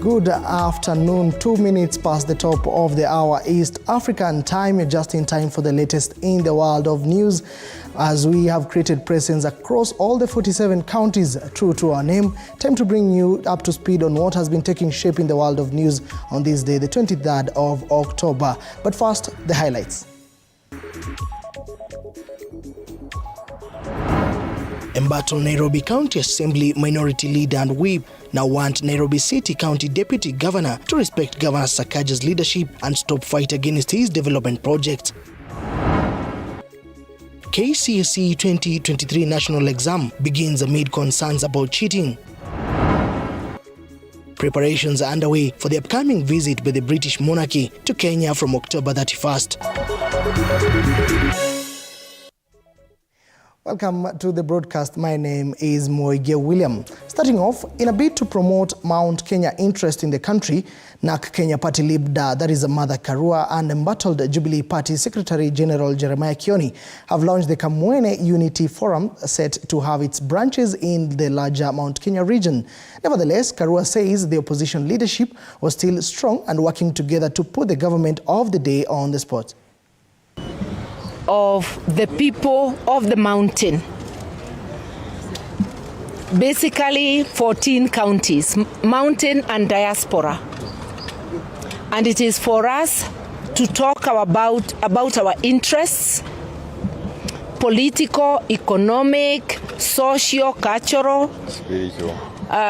Good afternoon. 2 minutes past the top of the hour East African time. You're just in time for the latest in the world of news, as we have created presence across all the 47 counties, true to our name. Time to bring you up to speed on what has been taking shape in the world of news on this day, the 23rd of October. But first, the highlights. Embattled Nairobi County Assembly Minority Leader and Whip now want Nairobi City County Deputy Governor to respect Governor Sakaja's leadership and stop fight against his development projects. KCSE 2023 national exam begins amid concerns about cheating. Preparations are underway for the upcoming visit by the British monarchy to Kenya from October 31st. Welcome to the broadcast. My name is Moige William. Starting off, in a bid to promote Mount Kenya interest in the country, NAK Kenya Party leader, that is Martha Karua, and embattled Jubilee Party Secretary General Jeremiah Kioni have launched the Kamwene Unity Forum, set to have its branches in the larger Mount Kenya region. Nevertheless, Karua says the opposition leadership was still strong and working together to put the government of the day on the spot. Of the people of the mountain. Basically 14 counties, mountain and diaspora. And it is for us to talk about our interests, political, economic, socio, cultural,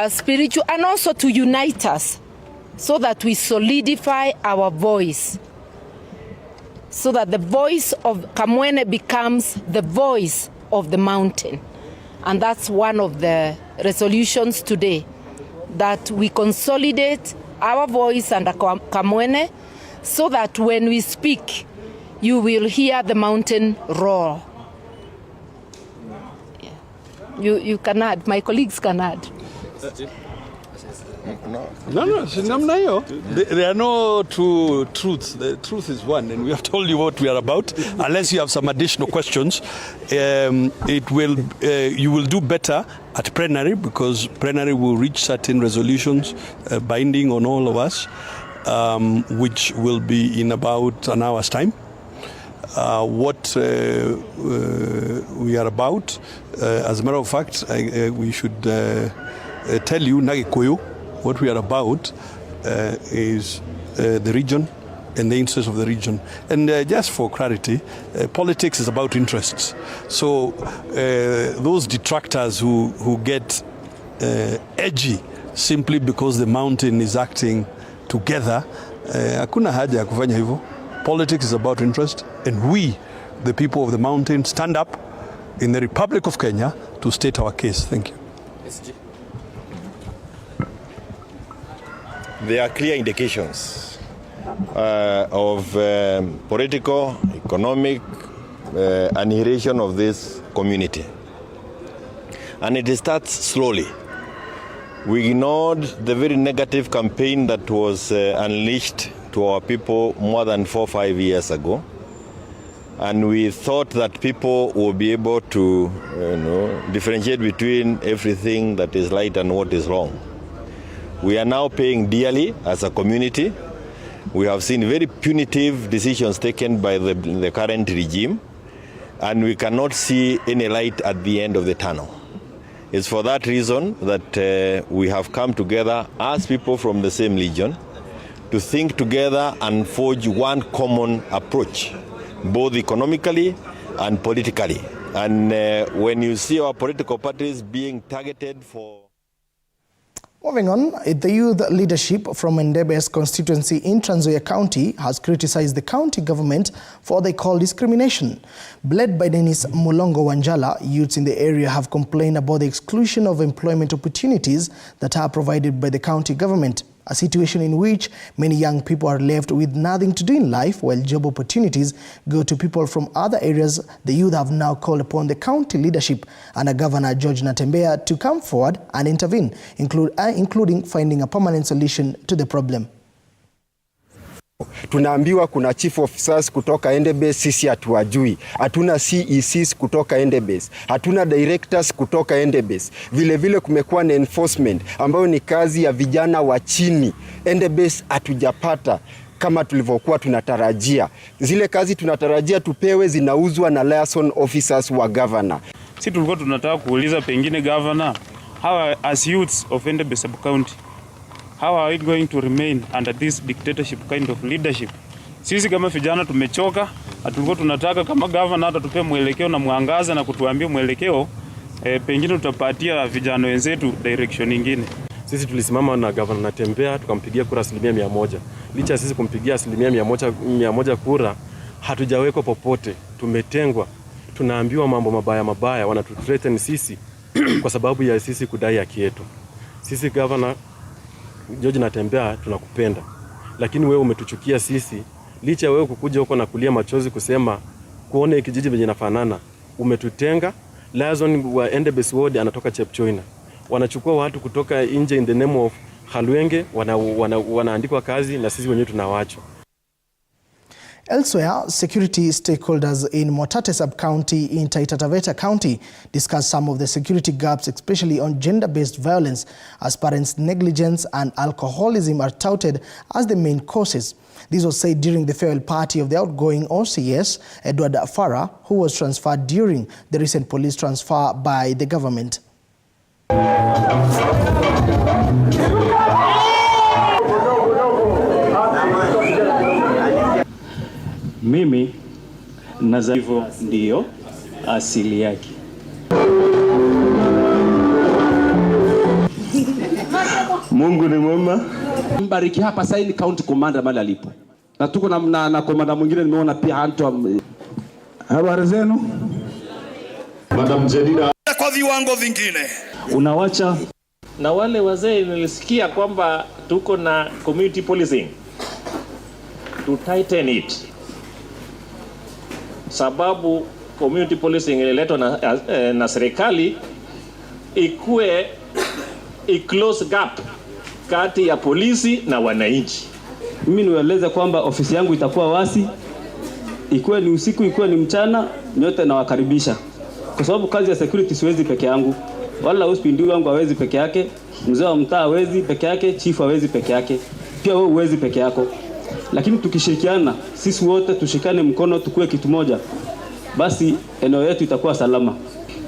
spiritual, and also to unite us so that we solidify our voice, so that the voice of Kamwene becomes the voice of the mountain. And that's one of the resolutions today, that we consolidate our voice under Kamwene so that when we speak, you will hear the mountain roar. Yeah. You can add, my colleagues can add. No, there are no two truths. The truth is one, and we have told you what we are about. Unless you have some additional questions, you will do better at plenary, because plenary will reach certain resolutions binding on all of us, which will be in about an hour's time. What we are about, as a matter of fact, we should tell you, Nagikuyu, what we are about is the region and the interests of the region. And just for clarity, politics is about interests. So those detractors who get edgy simply because the mountain is acting together, hakuna haja ya kufanya hivyo. Politics is about interest, and we, the people of the mountain, stand up in the Republic of Kenya to state our case. Thank you. There are clear indications of political, economic annihilation of this community. And it starts slowly. We ignored the very negative campaign that was unleashed to our people more than 4 or 5 years ago. And we thought that people would be able to differentiate between everything that is right and what is wrong. We are now paying dearly as a community. We have seen very punitive decisions taken by the current regime, and we cannot see any light at the end of the tunnel. It's for that reason that we have come together as people from the same region to think together and forge one common approach, both economically and politically. And when you see our political parties being targeted for... Moving on, the youth leadership from Ndebe's constituency in Trans Nzoia County has criticized the county government for what they call discrimination. Led by Dennis Mulongo Wanjala, youths in the area have complained about the exclusion of employment opportunities that are provided by the county government, a situation in which many young people are left with nothing to do in life while job opportunities go to people from other areas. The youth have now called upon the county leadership and Governor George Natembeya to come forward and intervene, including finding a permanent solution to the problem. Tunaambiwa kuna chief officers kutoka Endebase, sisi hatuwajui. Hatuna CECs kutoka Endebase. Hatuna directors kutoka Endebase. Vile vile kumekuwa na enforcement ambayo ni kazi ya vijana wa chini. Endebase hatujapata kama tulivyokuwa tunatarajia. Zile kazi tunatarajia tupewe zinauzwa na liaison officers wa governor. Sisi tulikuwa tunataka kuuliza pengine governor, how as youths of Endebase sub-county, how are we going to remain under this dictatorship kind of leadership? Sisi kama vijana tumechoka, tulikuwa tunataka kama governor hata tupe mwelekeo na mwangaza na kutuambia mwelekeo, pengine tutapatia vijana wenzetu direction nyingine. Sisi tulisimama na governor Natembea tukampigia kura 100%. Licha sisi kumpigia 100% kura, hatujawekwa popote, tumetengwa. Tunaambiwa mambo mabaya, wanatuthreaten sisi kwa sababu ya sisi kudai haki yetu. Sisi governor George Natembea tunakupenda, lakini wewe umetuchukia sisi. Licha wewe kukuja huko na kulia machozi kusema kuone kijiji venye nafanana, umetutenga. Liaison wa Endebase ward anatoka Chepchoina. Wanachukua watu kutoka nje in the name of Halwenge, wanaandikwa kazi na sisi wenyewe tunawachwa. Elsewhere, security stakeholders in Motate sub-county in Taita Taveta County discussed some of the security gaps, especially on gender-based violence, as parents' negligence and alcoholism are touted as the main causes. This was said during the farewell party of the outgoing OCS, Edward Farah, who was transferred during the recent police transfer by the government. Mimi nazaliwa ndio asili yake. Mungu ni mwema. Mbariki hapa sasa ni county commander mali alipo. Na tuko na commander mwingine nimeona pia Anto. Habari zenu? Madam Jedida kwa viwango vingine. Unawacha na wale wazee nilisikia kwamba tuko na community policing. To tighten it. Sababu community policing ililetwa na serikali ikue close gap kati ya polisi na wananchi. Mimi niwaeleza kwamba ofisi yangu itakuwa wasi, ikuwe ni usiku ikuwe ni mchana, nyote nawakaribisha. Kwa sababu kazi ya security siwezi peke yangu, wala uspindi wangu hawezi peke yake, mzee wa mtaa hawezi peke yake, chief hawezi peke yake, pia wewe huwezi peke yako. Lakini tukishirikiana sisi wote tushikane mkono tukue kitu moja, basi eneo yetu itakuwa salama.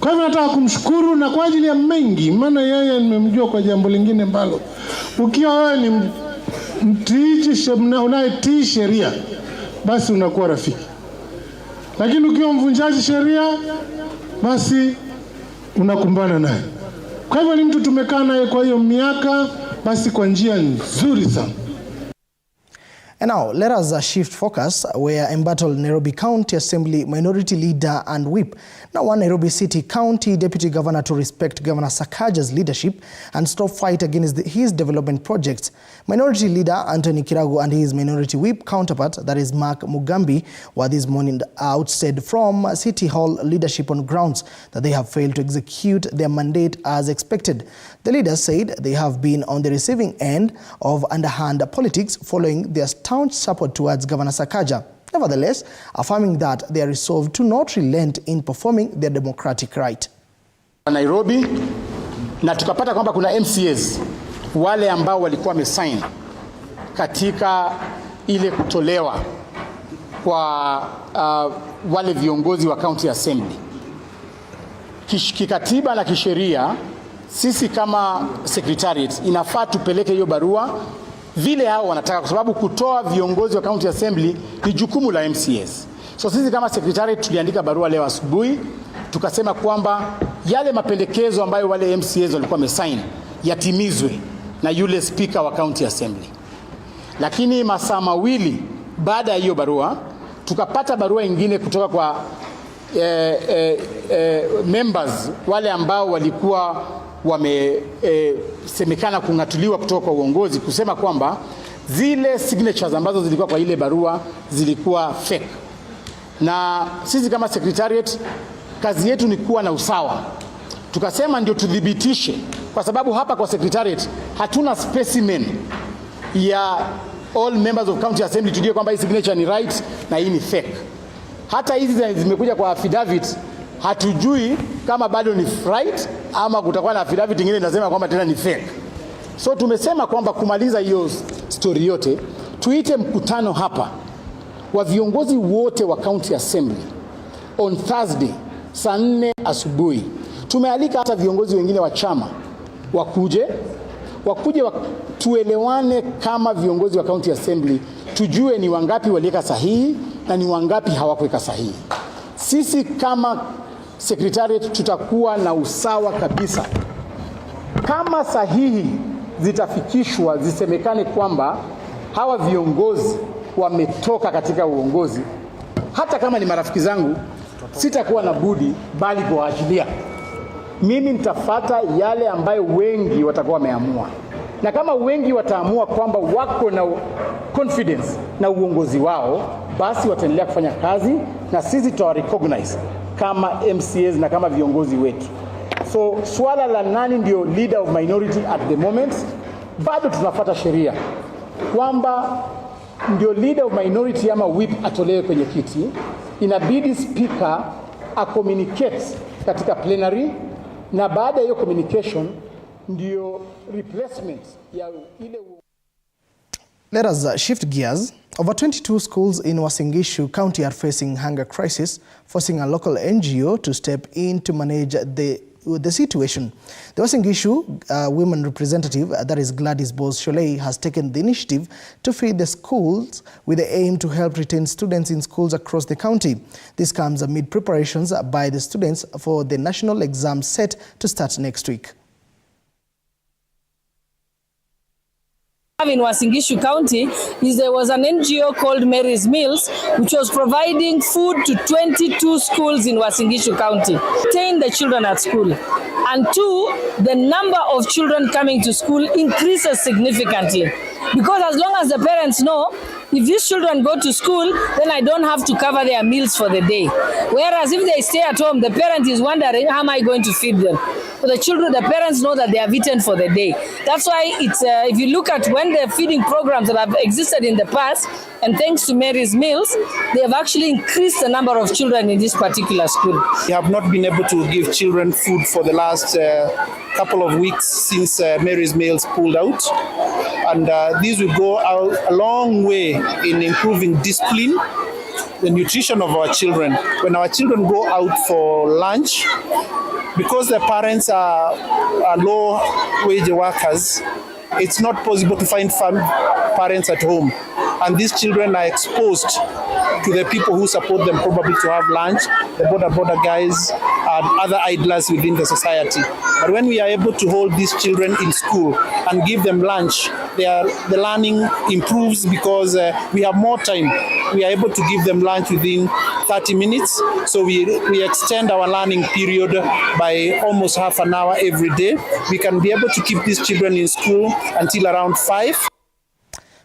Kwa hivyo nataka kumshukuru na kwa ajili ya mengi, maana yeye nimemjua kwa jambo lingine mbalo. Ukiwa wewe ni mtiichi unayetii sheria, basi unakuwa rafiki. Lakini ukiwa mvunjaji sheria, basi unakumbana naye. Kwa hivyo ni mtu tumekaa naye kwa hiyo miaka, basi kwa njia nzuri sana. And now, let us shift focus where embattled Nairobi County Assembly Minority Leader and Whip now want Nairobi City County Deputy Governor to respect Governor Sakaja's leadership and stop fight against his development projects. Minority Leader Anthony Kiragu and his Minority Whip counterpart, that is Mark Mugambi, were this morning ousted from City Hall leadership on grounds that they have failed to execute their mandate as expected. The leaders said they have been on the receiving end of underhand politics following their staunch support towards Governor Sakaja. Nevertheless, affirming that they are resolved to not relent in performing their democratic right. Nairobi, na tukapata kwamba kuna MCAs wale ambao walikuwa wamesign katika ile kutolewa kwa wale viongozi wa county assembly. Kikatiba na kisheria, sisi kama secretariat inafaa tupeleke hiyo barua vile hao wanataka, kwa sababu kutoa viongozi wa county assembly ni jukumu la MCAs. So sisi kama secretariat tuliandika barua leo asubuhi, tukasema kwamba yale mapendekezo ambayo wale MCAs walikuwa wamesign yatimizwe na yule speaker wa county assembly. Lakini masaa mawili baada ya hiyo barua, tukapata barua nyingine kutoka kwa members wale ambao walikuwa wamesemekana kungatuliwa kutoka kwa uongozi, kusema kwamba zile signatures ambazo zilikuwa kwa ile barua zilikuwa fake. Na sisi kama secretariat kazi yetu ni kuwa na usawa. Tukasema ndio tudhibitishe, kwa sababu hapa kwa secretariat hatuna specimen ya all members of county assembly tujue kwamba hii signature ni right na hii ni fake. Hata hizi zimekuja kwa affidavit, hatujui kama bado ni right ama kutakuwa na affidavit nyingine inasema kwamba tena ni fake. So tumesema kwamba kumaliza hiyo story yote, tuite mkutano hapa wa viongozi wote wa county assembly on Thursday saa 4 asubuhi. Tumealika hata viongozi wengine wa chama wakuje tuelewane kama viongozi wa county assembly, tujue ni wangapi waliweka sahihi na ni wangapi hawakuweka sahihi. Sisi kama secretariat tutakuwa na usawa kabisa. Kama sahihi zitafikishwa, zisemekane kwamba hawa viongozi wametoka katika uongozi, hata kama ni marafiki zangu, sitakuwa na budi bali kuwaachilia. Mimi nitafuata yale ambayo wengi watakuwa wameamua. Na kama wengi wataamua kwamba wako na confidence na uongozi wao, basi wataendelea kufanya kazi na sisi tutawarecognize kama MCAs na kama viongozi wetu. So swala la nani ndio leader of minority at the moment, bado tunafuata sheria kwamba ndio leader of minority ama whip atolewe kwenye kiti, inabidi speaker communicate katika plenary, na baada ya hiyo communication ndio replacement ya ile. Let us shift gears. Over 22 schools in Uasin Gishu County are facing hunger crisis, forcing a local NGO to step in to manage the situation. The Uasin Gishu women representative, that is Gladys Bose-Sholei, has taken the initiative to feed the schools with the aim to help retain students in schools across the county. This comes amid preparations by the students for the national exam set to start next week. In Uasin Gishu County there was an NGO called Mary's Meals, which was providing food to 22 schools in Uasin Gishu County, retain the children at school. And two, the number of children coming to school increases significantly. Because as long as the parents know, if these children go to school, then I don't have to cover their meals for the day. Whereas if they stay at home, the parent is wondering, how am I going to feed them? So the parents know that they have eaten for the day. That's why it's, if you look at when the feeding programs that have existed in the past, and thanks to Mary's Meals, they have actually increased the number of children in this particular school. We have not been able to give children food for the last couple of weeks since Mary's Meals pulled out. And these will go a long way in improving discipline, the nutrition of our children. When our children go out for lunch, because the parents are low-wage workers, it's not possible to find parents at home. And these children are exposed to the people who support them probably to have lunch, the border guys, and other idlers within the society. But when we are able to hold these children in school and give them lunch, the learning improves because we have more time. We are able to give them lunch within 30 minutes. So we extend our learning period by almost half an hour every day. We can be able to keep these children in school until around 5.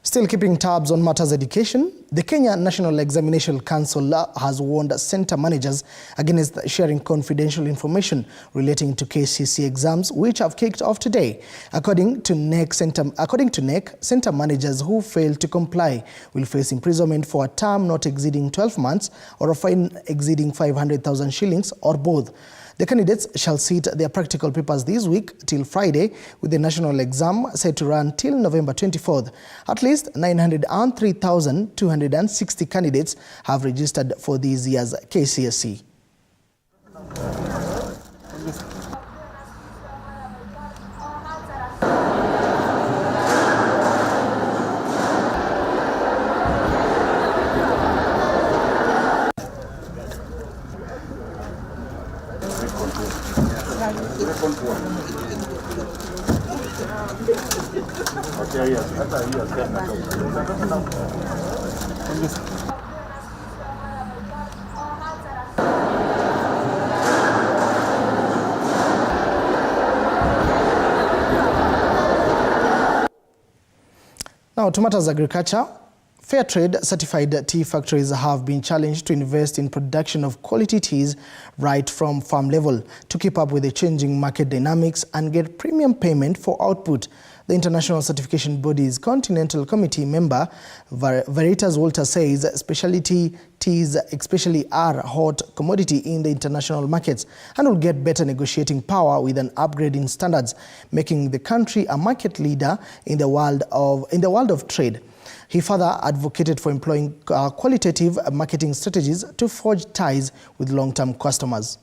Still keeping tabs on matters education, the Kenya National Examination Council has warned center managers against sharing confidential information relating to KCSE exams, which have kicked off today. According to NEC, center managers who fail to comply will face imprisonment for a term not exceeding 12 months or a fine exceeding 500,000 shillings or both. The candidates shall sit their practical papers this week till Friday, with the national exam set to run till November 24th. At least 903,260 candidates have registered for this year's KCSE. Now, to matters agriculture. Fair trade certified tea factories have been challenged to invest in production of quality teas right from farm level to keep up with the changing market dynamics and get premium payment for output. The International Certification Body's Continental Committee member, Veritas Walter, says specialty teas especially are a hot commodity in the international markets and will get better negotiating power with an upgrade in standards, making the country a market leader in the world of trade. He further advocated for employing qualitative marketing strategies to forge ties with long-term customers.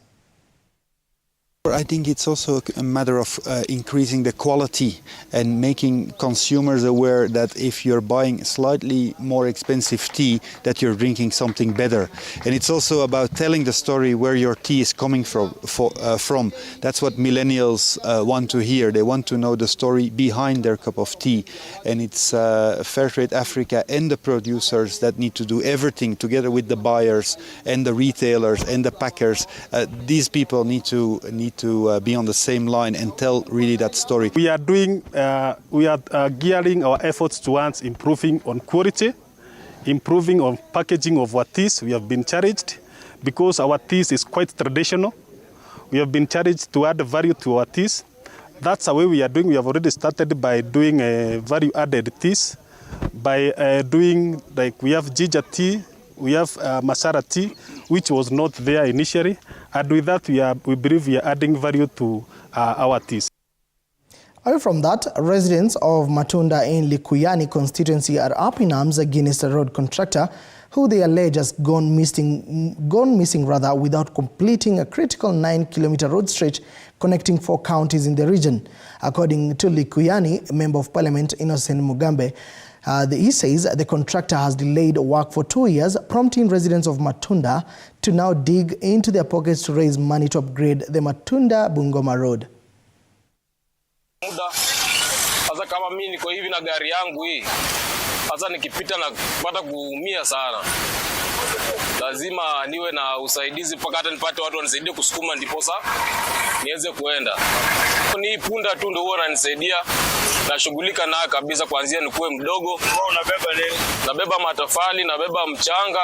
I think it's also a matter of increasing the quality and making consumers aware that if you're buying slightly more expensive tea, that you're drinking something better. And it's also about telling the story where your tea is coming from. That's what millennials want to hear. They want to know the story behind their cup of tea. And it's Fairtrade Africa and the producers that need to do everything together with the buyers and the retailers and the packers. These people need to be on the same line and tell really that story. We are gearing our efforts towards improving on quality, improving on packaging of our teas. We have been challenged because our teas is quite traditional. We have been challenged to add value to our teas. That's the way we are doing. We have already started by doing value-added teas, by doing, like, we have ginger tea, we have masara tea, which was not there initially. And with that, we believe we are adding value to our teas. Away from that, residents of Matunda in Likuyani constituency are up in arms against a road contractor who they allege has gone missing without completing a critical 9-kilometer road stretch connecting 4 counties in the region. According to Likuyani, Member of Parliament Innocent Mugambe, he says the contractor has delayed work for 2 years, prompting residents of Matunda to now dig into their pockets to raise money to upgrade the Matunda-Bungoma road. Sasa kama mimi niko hivi na gari yangu hii, sasa nikipita na kupata kuumia sana. Lazima niwe na usaidizi mpaka hata nipate watu wanisaidie kusukuma ndiposa niweze kuenda. Ni punda tu ndio wananisaidia. Nashughulika na kabisa kuanzia nikuwe mdogo. Unabeba nini? Nabeba matofali, nabeba mchanga,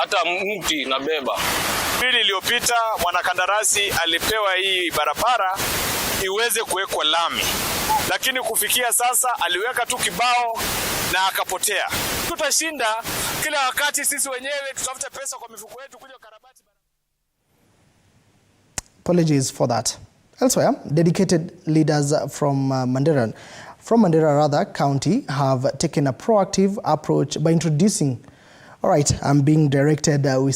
hata mti nabeba. Pili iliyopita mwanakandarasi alipewa hii barabara iweze kuwekwa lami. Lakini kufikia sasa aliweka tu kibao na akapotea. Tutashinda kila wakati sisi wenyewe tutafute pesa kwa mifuko yetu kuja karabati. Apologies for that. Elsewhere, dedicated leaders from Mandera County have taken a proactive approach by introducing. All right, I'm being directed with